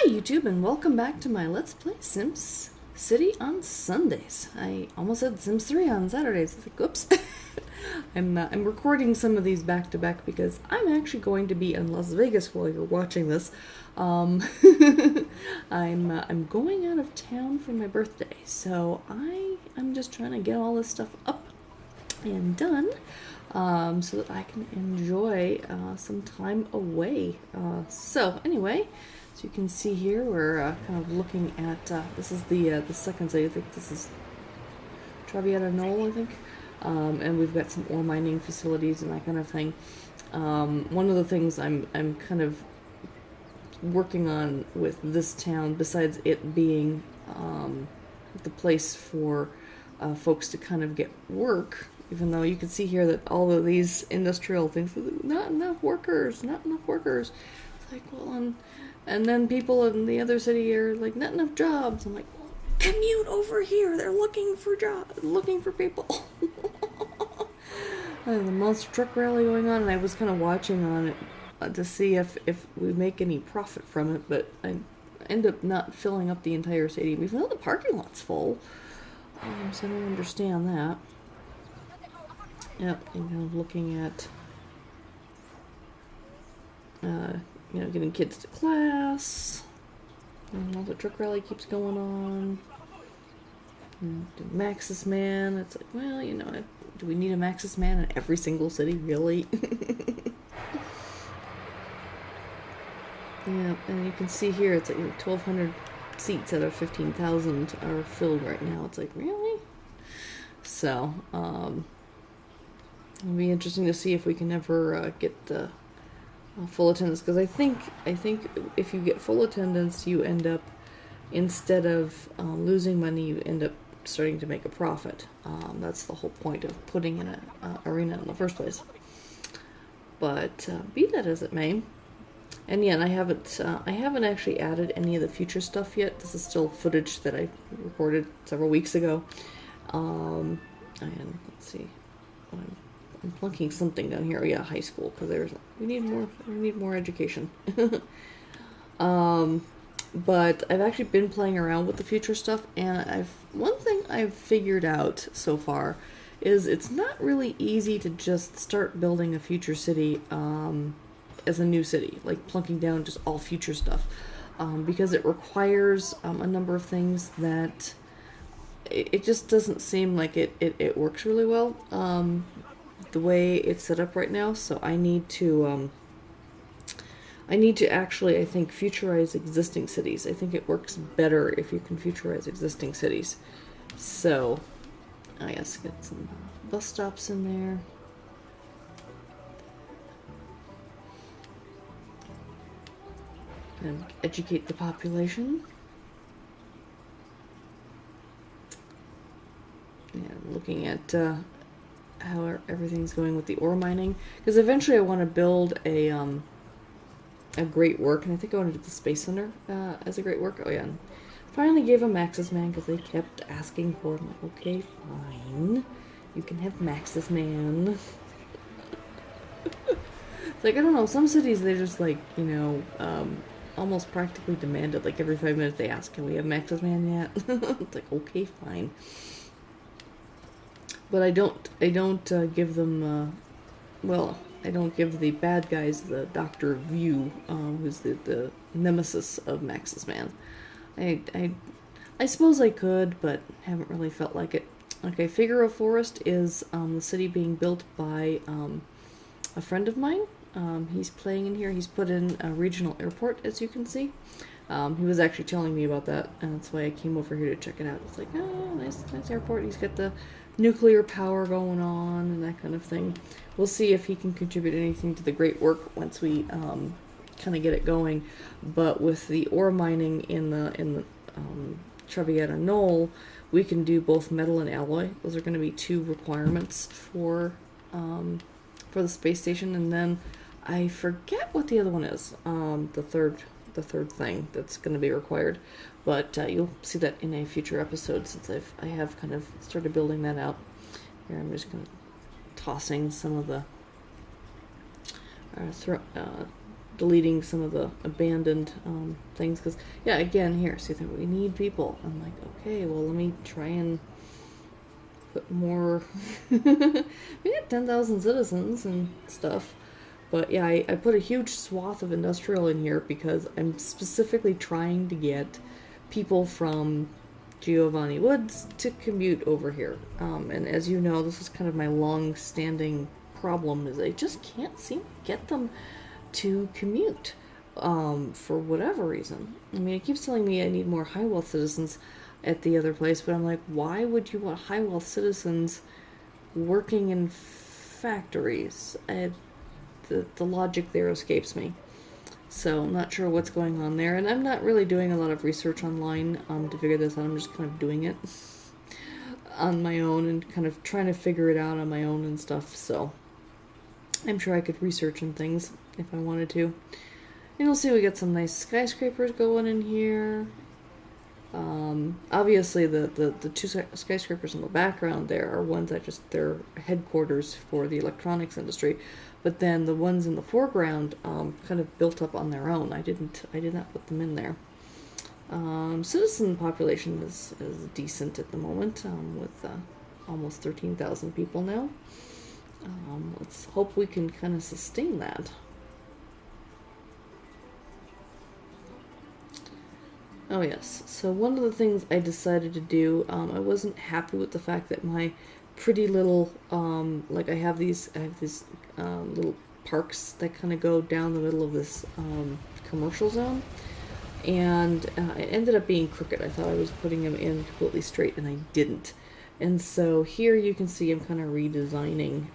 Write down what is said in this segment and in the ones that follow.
Hi YouTube and welcome back to my Let's Play SimCity on Sundays. I almost said Sims 3 on Saturdays. It's like, oops. I'm recording some of these back to back because I'm actually going to be in Las Vegas while you're watching this. I'm going out of town for my birthday, so I'm just trying to get all this stuff up and done so that I can enjoy some time away. So anyway. So you can see here we're kind of looking at, this is the second site. I think this is Traviata Knoll, I think. And we've got some ore mining facilities and that kind of thing. One of the things I'm kind of working on with this town, besides it being the place for folks to kind of get work, even though you can see here that all of these industrial things, not enough workers. It's like, well, and then people in the other city are like, not enough jobs. I'm like, well, commute over here. They're looking for jobs, looking for people. The monster truck rally going on, and I was kind of watching on it to see if we make any profit from it, but I end up not filling up the entire city. Even though the parking lot's full, so I don't understand that. Yep, I'm kind of looking at getting kids to class. And all the truck rally keeps going on. And Maxis Man. It's like, well, do we need a Maxis Man in every single city, really? Yeah, and you can see here it's like 1,200 seats out of 15,000 are filled right now. It's like, really? So, it'll be interesting to see if we can ever get the full attendance, because I think if you get full attendance, you end up, instead of losing money, you end up starting to make a profit. That's the whole point of putting in an arena in the first place. But be that as it may, and yeah, and I haven't actually added any of the future stuff yet. This is still footage that I recorded several weeks ago. And let's see. I'm plunking something down here. Oh yeah, high school, because we need more education. But I've actually been playing around with the future stuff, and one thing I've figured out so far is it's not really easy to just start building a future city as a new city, like plunking down just all future stuff, because it requires a number of things that it just doesn't seem like it works really well. The way it's set up right now, so I need to actually, I think, futurize existing cities. I think it works better if you can futurize existing cities. So, I guess get some bus stops in there. And educate the population. And looking at how everything's going with the ore mining, because eventually I want to build a great work, and I think I want to do the Space Center as a great work. Oh yeah, and finally gave them Maxis Man because they kept asking for it. I'm like, okay, fine, you can have Maxis Man. It's like, I don't know, some cities they just like, almost practically demand it. Like every 5 minutes they ask, can we have Maxis Man yet? It's like, okay, fine. But I don't give them, I don't give the bad guys the Dr. View, who's the nemesis of Maxis Man. I suppose I could, but haven't really felt like it. Okay, Figaro Forest is the city being built by a friend of mine. He's playing in here. He's put in a regional airport, as you can see. He was actually telling me about that, and that's why I came over here to check it out. It's like, oh, nice airport. He's got the nuclear power going on and that kind of thing. We'll see if he can contribute anything to the great work once we kind of get it going. But with the ore mining in the Traviata Knoll, we can do both metal and alloy. Those are going to be 2 requirements for the space station, and then I forget what the other one is. The third thing that's going to be required, but you'll see that in a future episode, since I have kind of started building that out. Here I'm just kind of tossing some of the deleting some of the abandoned things, because yeah, again, here, see that we need people. I'm like, okay, well, let me try and put more. We got 10,000 citizens and stuff, but yeah, I put a huge swath of industrial in here because I'm specifically trying to get people from Giovanni Woods to commute over here. And as you know, this is kind of my long-standing problem, is I just can't seem to get them to commute for whatever reason. I mean, it keeps telling me I need more high wealth citizens at the other place, but I'm like, why would you want high wealth citizens working in factories? The logic there escapes me. So I'm not sure what's going on there, and I'm not really doing a lot of research online to figure this out. I'm just kind of doing it on my own and kind of trying to figure it out on my own and stuff. So I'm sure I could research and things if I wanted to. And you'll see we got some nice skyscrapers going in here. Obviously the two skyscrapers in the background there are ones that they're headquarters for the electronics industry, but then the ones in the foreground kind of built up on their own. I did not put them in there. Citizen population is decent at the moment, with almost 13,000 people now. Let's hope we can kind of sustain that. Oh yes, so one of the things I decided to do, I wasn't happy with the fact that my pretty little, like I have these little parks that kind of go down the middle of this commercial zone, and it ended up being crooked. I thought I was putting them in completely straight, and I didn't. And so here you can see I'm kind of redesigning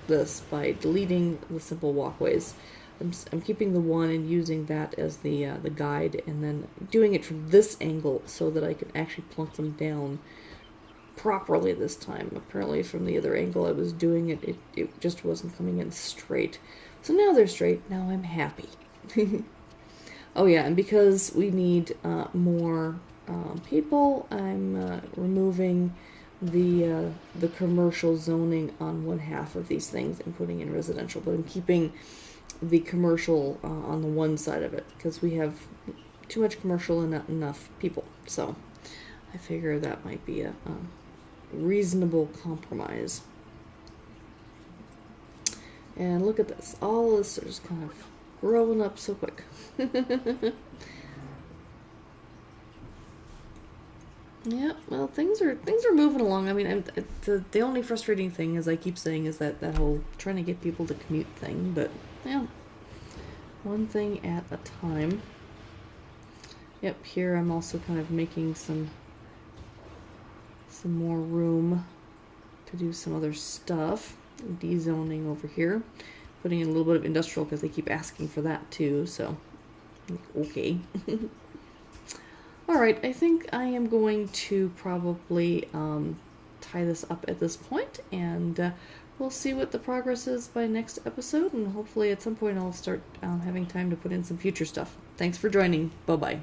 this by deleting the simple walkways. I'm keeping the one and using that as the guide, and then doing it from this angle so that I can actually plunk them down properly this time. Apparently from the other angle I was doing it, it just wasn't coming in straight. So now they're straight. Now I'm happy. Oh yeah, and because we need more people, I'm removing the commercial zoning on one half of these things and putting in residential, but I'm keeping the commercial on the one side of it because we have too much commercial and not enough people. So I figure that might be a reasonable compromise. And look at this. All this is just kind of growing up so quick. Yeah, well, things are moving along. I mean, the only frustrating thing, as I keep saying, is that whole trying to get people to commute thing. But yeah, one thing at a time. Yep, here I'm also kind of making some more room to do some other stuff. Dezoning over here, putting in a little bit of industrial because they keep asking for that too. So okay. All right, I think I am going to probably tie this up at this point, and we'll see what the progress is by next episode, and hopefully at some point I'll start having time to put in some future stuff. Thanks for joining. Bye-bye.